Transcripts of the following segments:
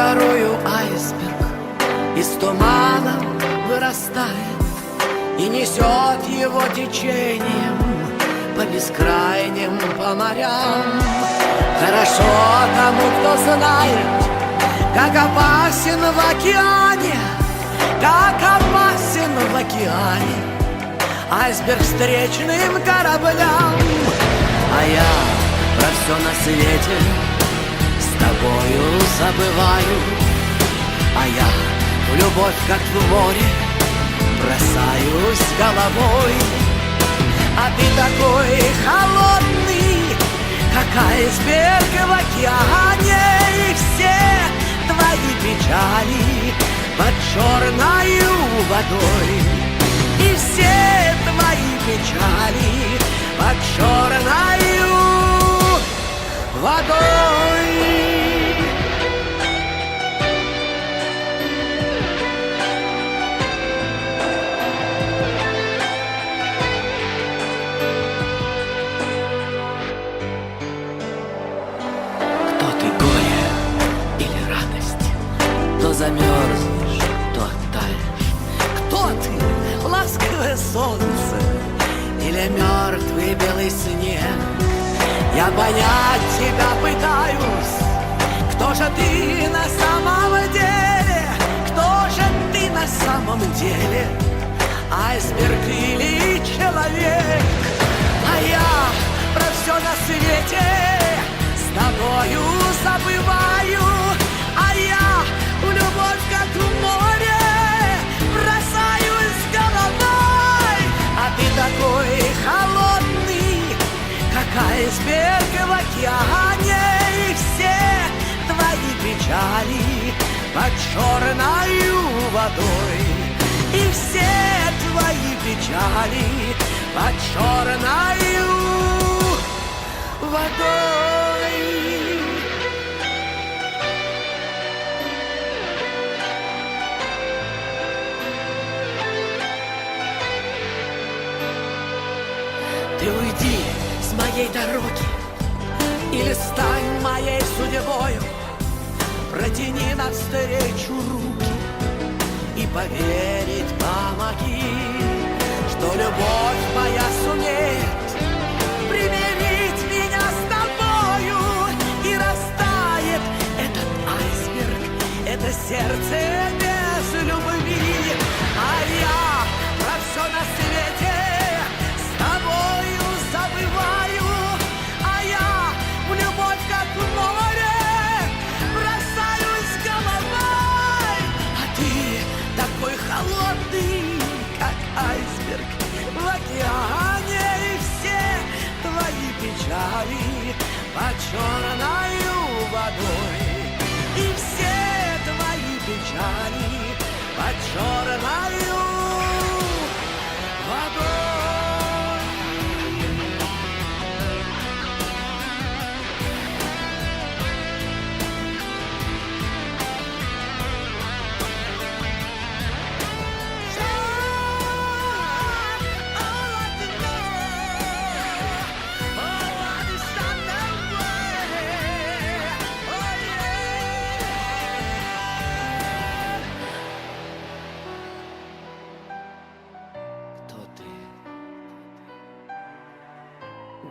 порою айсберг из тумана вырастает и несет его течением по бескрайним, по морям. Хорошо тому, кто знает, как опасен в океане, как опасен в океане айсберг встречным кораблям. А я про все на свете с тобою забываю, а я в любовь, как в море, бросаюсь головой. А ты такой холодный, как айсберг в океане, и все твои печали под черною водой, и все твои печали под черною водой. Замерзнешь, то оттаешь. Кто ты, ласковое солнце или мертвый белый снег? Я понять тебя пытаюсь. Кто же ты на самом деле? Кто же ты на самом деле? Айсберг или человек? А я про все на свете с тобою забываю, а я в любовь, как в море, бросаюсь головой. А ты такой холодный, как айсберг в океане, и все твои печали под черною водой, и все твои печали под черною водой. Ты уйди с моей дороги или стань моей судьбою, протяни навстречу руки и поверить помоги, что любовь моя сумеет примирить меня с тобою, и растает этот айсберг, это сердце без любви. А я про все на свете с тобою забываю, а я в любовь, как в море, бросаюсь головой. А ты такой холодный, как айсберг в океане, и все твои печали под черною водой, и все твои печали под черною водой.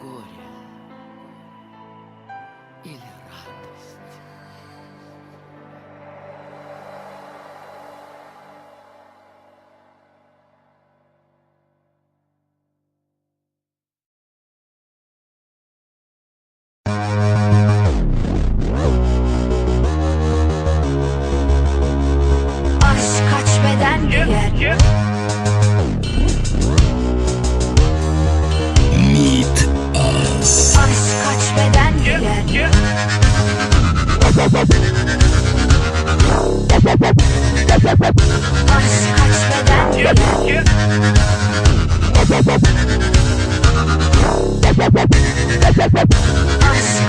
Горе или радость? Aşk kaç beden giyer? Aşk kaç beden giyer? Aşk kaç beden giyer? Aşk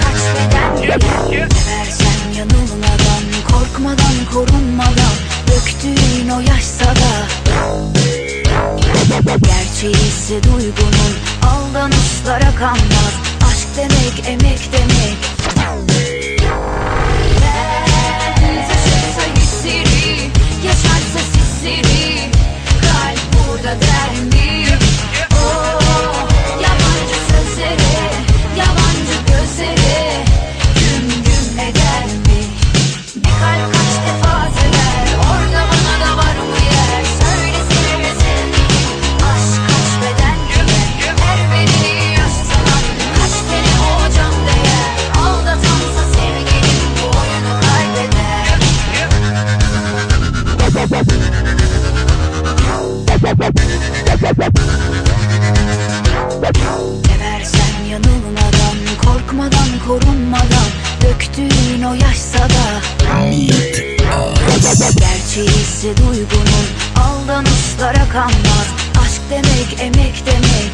kaç beden giyer? Seversen yanılmadan, korkmadan, korunmadan, döktüğün o yaşsa da gerçeği ise duygunun, aldanışlara kanmaz. Aşk demek, emek demek. Ben taşıdım sözleri, kalp burada der mi? Oh, yabancı sözleri, yabancı gözleri güm güm eder mi? Bir kalp kaç defa sever, orada bana da var mı yer? Söyle sevsin, aşk kaç beden giyer, her bedeni yaşsalar kaç tane o can değer? Aldatansa sevgilim bu oyunu kaybeder. Seversen yanılmadan, korkmadan, korunmadan, döktüğün o yaşsa da gerçeği ise duygunun, aldanışlara kanmaz. Aşk demek, emek demek,